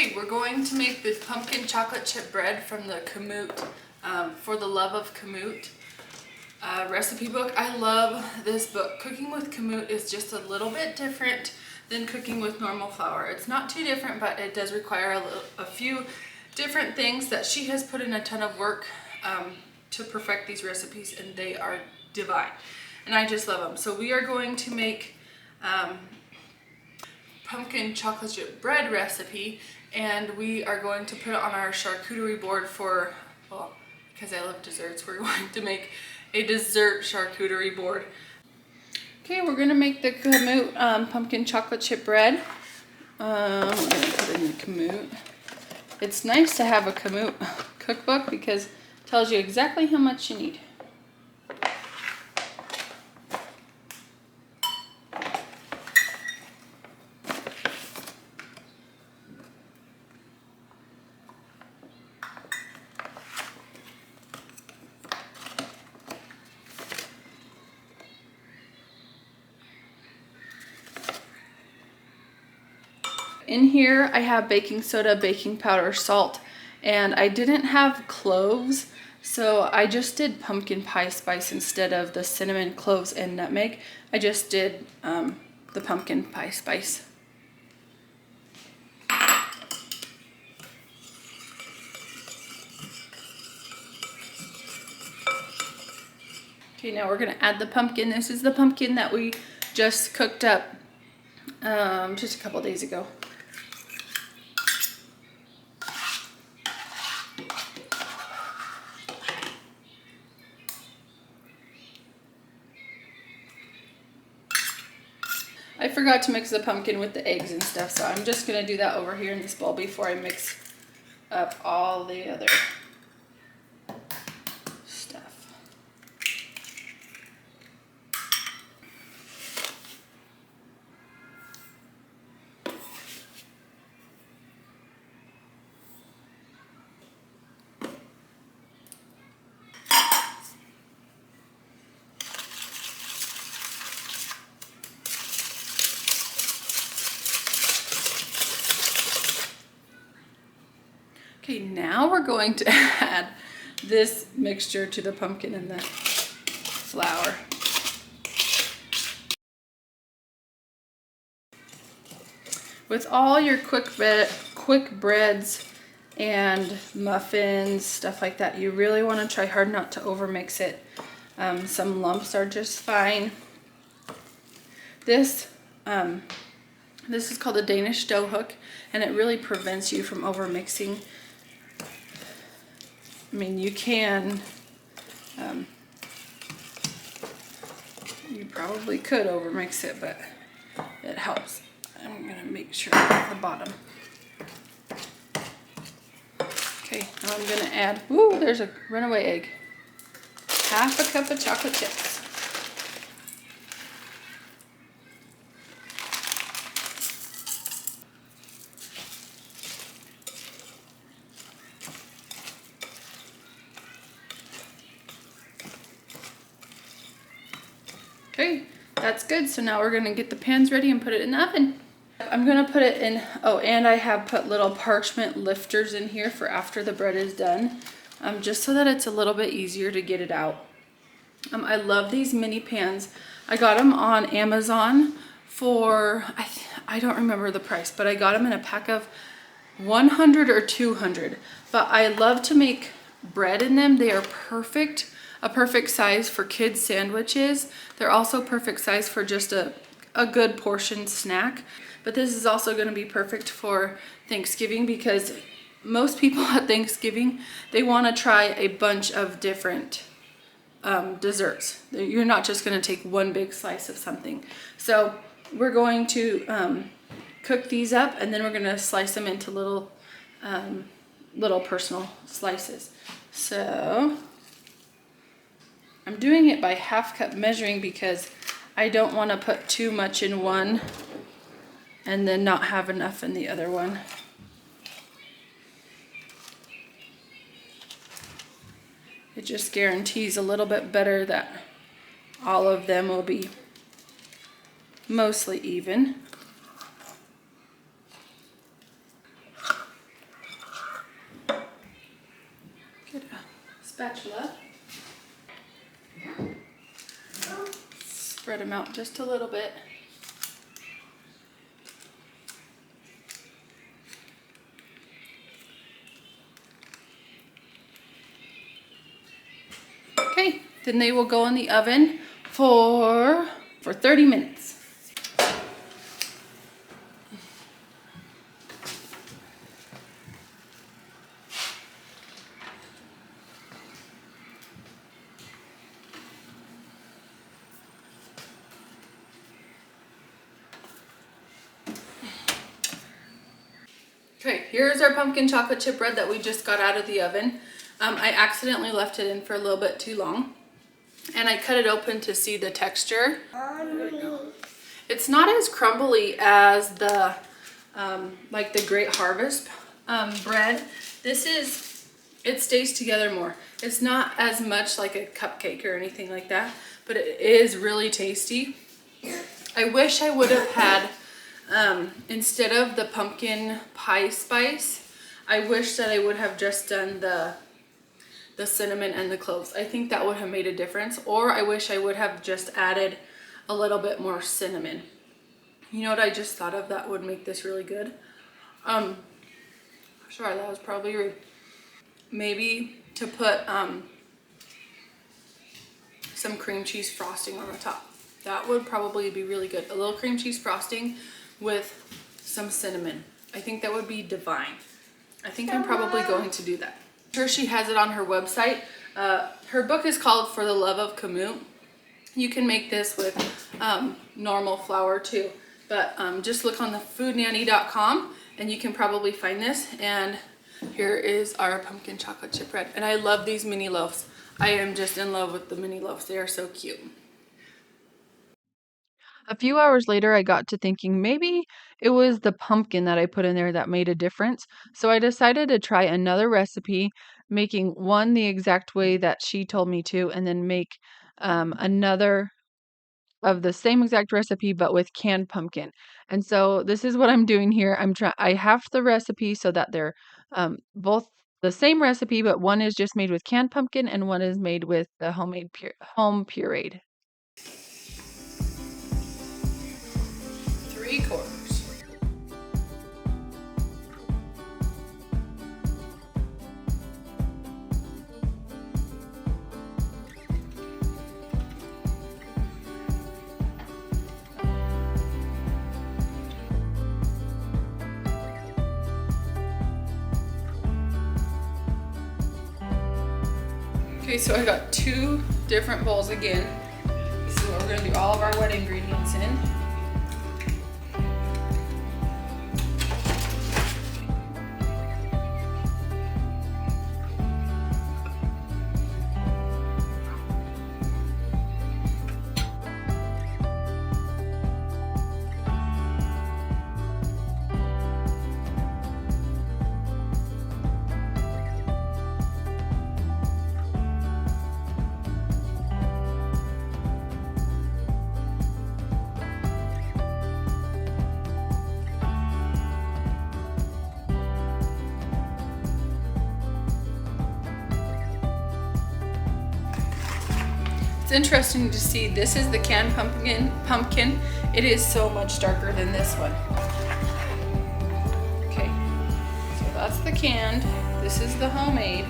Okay, we're going to make the pumpkin chocolate chip bread from the Kamut, For the Love of Kamut recipe book. I love this book. Cooking with Kamut is just a little bit different than cooking with normal flour. It's not too different, but it does require a few different things that she has put in a ton of work to perfect these recipes, and they are divine. And I just love them. So we are going to make pumpkin chocolate chip bread recipe, and we are going to put it on our charcuterie board for, well, because I love desserts, we're going to make a dessert charcuterie board. Okay, we're gonna make the Kamut pumpkin chocolate chip bread. We're gonna put in the Kamut. It's nice to have a Kamut cookbook because it tells you exactly how much you need. In here I have baking soda, baking powder, salt, and I didn't have cloves, so I just did pumpkin pie spice instead of the cinnamon, cloves, and nutmeg. I just did the pumpkin pie spice. Okay, now we're gonna add the pumpkin. This is the pumpkin that we just cooked up just a couple days ago. I forgot to mix the pumpkin with the eggs and stuff, so I'm just gonna do that over here in this bowl before I mix up all the other stuff. Okay, now we're going to add this mixture to the pumpkin and the flour. With all your quick breads and muffins, stuff like that, you really want to try hard not to overmix it. Some lumps are just fine. This is called a Danish dough hook, and it really prevents you from overmixing. I mean, you can, you probably could overmix it, but it helps. I'm gonna make sure at the bottom. Okay, now I'm gonna add, woo, there's a runaway egg. Half a cup of chocolate chips. Okay, that's good. So now we're gonna get the pans ready and put it in the oven. I'm gonna put it in, oh, and I have put little parchment lifters in here for after the bread is done, just so that it's a little bit easier to get it out. I love these mini pans. I got them on Amazon for, I don't remember the price, but I got them in a pack of 100 or 200. But I love to make bread in them. They are perfect. A perfect size for kids' sandwiches. They're also perfect size for just a good portion snack. But this is also going to be perfect for Thanksgiving because most people at Thanksgiving, they want to try a bunch of different desserts. You're not just going to take one big slice of something. So we're going to cook these up, and then we're going to slice them into little personal slices. So I'm doing it by half cup measuring because I don't want to put too much in one and then not have enough in the other one. It just guarantees a little bit better that all of them will be mostly even. spatula. Spread them out just a little bit. Okay, then they will go in the oven for 30 minutes. Okay, here's our pumpkin chocolate chip bread that we just got out of the oven. I accidentally left it in for a little bit too long, and I cut it open to see the texture. It's not as crumbly as the like the Great Harvest bread. It stays together more. It's not as much like a cupcake or anything like that, but it is really tasty. I wish I would have had, instead of the pumpkin pie spice, I wish that I would have just done the cinnamon and the cloves. I think that would have made a difference. Or I wish I would have just added a little bit more cinnamon. You know what I just thought of that would make this really good? Sorry, that was probably rude. Maybe to put some cream cheese frosting on the top. That would probably be really good. A little cream cheese frosting with some cinnamon. I think that would be divine. I think I'm probably going to do that. I'm sure she has it on her website. Her book is called For the Love of Kamut. You can make this with normal flour too. But just look on the foodnanny.com and you can probably find this. And here is our pumpkin chocolate chip bread. And I love these mini loaves. I am just in love with the mini loaves. They are so cute. A few hours later, I got to thinking maybe it was the pumpkin that I put in there that made a difference. So I decided to try another recipe, making one the exact way that she told me to, and then make another of the same exact recipe but with canned pumpkin. And so this is what I'm doing here. I have the recipe so that they're both the same recipe, but one is just made with canned pumpkin and one is made with the home pureed. 3/4. Okay, so I got 2 different bowls again. This is what we're going to do all of our wet ingredients in. It's interesting to see, this is the canned pumpkin. It is so much darker than this one. Okay, so that's the canned. This is the homemade.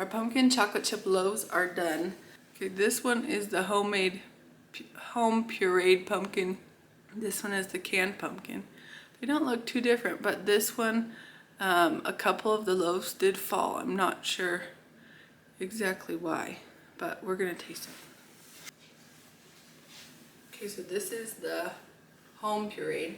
pumpkin chocolate chip loaves are done. Okay, this one is the homemade, home pureed pumpkin. This one is the canned pumpkin. They don't look too different, but this one, a couple of the loaves did fall. I'm not sure exactly why, but we're gonna taste it. Okay, so this is the home pureed.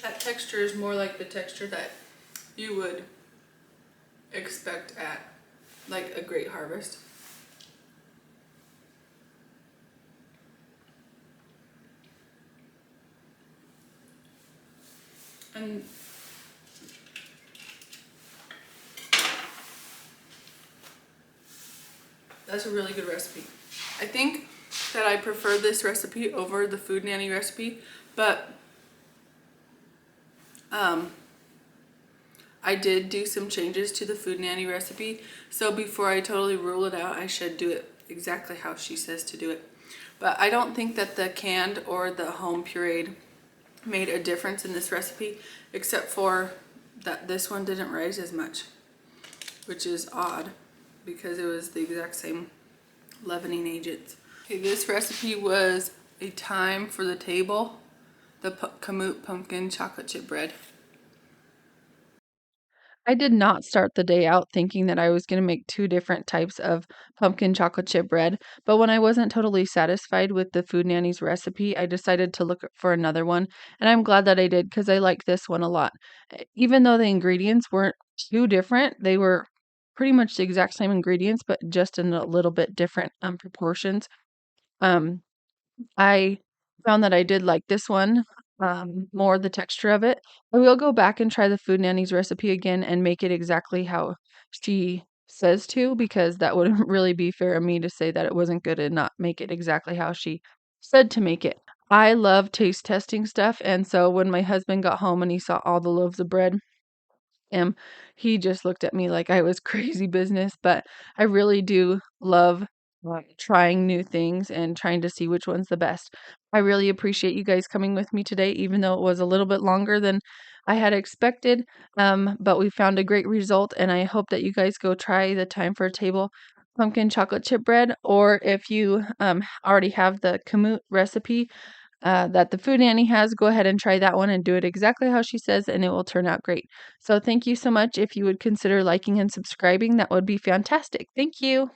That texture is more like the texture that you would expect at like a Great Harvest. And that's a really good recipe. I think that I prefer this recipe over the Food Nanny recipe, but I did do some changes to the Food Nanny recipe, so before I totally rule it out, I should do it exactly how she says to do it. But I don't think that the canned or the home pureed made a difference in this recipe, except for that this one didn't rise as much, which is odd because it was the exact same leavening agents. Okay, this recipe was a thyme for the table, the Kamut pumpkin chocolate chip bread. I did not start the day out thinking that I was going to make two different types of pumpkin chocolate chip bread, but when I wasn't totally satisfied with the Food Nanny's recipe, I decided to look for another one, and I'm glad that I did because I like this one a lot. Even though the ingredients weren't too different, they were pretty much the exact same ingredients, but just in a little bit different proportions. Um, I found that I did like this one, more the texture of it. I will go back and try the Food Nanny's recipe again and make it exactly how she says to, because that wouldn't really be fair of me to say that it wasn't good and not make it exactly how she said to make it. I love taste testing stuff, and so when my husband got home and he saw all the loaves of bread, him, he just looked at me like I was crazy business, but I really do love trying new things and trying to see which one's the best. I really appreciate you guys coming with me today, even though it was a little bit longer than I had expected. But we found a great result, and I hope that you guys go try the Time for a Table pumpkin chocolate chip bread, or if you already have the Kamut recipe, that the Food Nanny has, go ahead and try that one and do it exactly how she says, and it will turn out great. So thank you so much. If you would consider liking and subscribing, that would be fantastic. Thank you.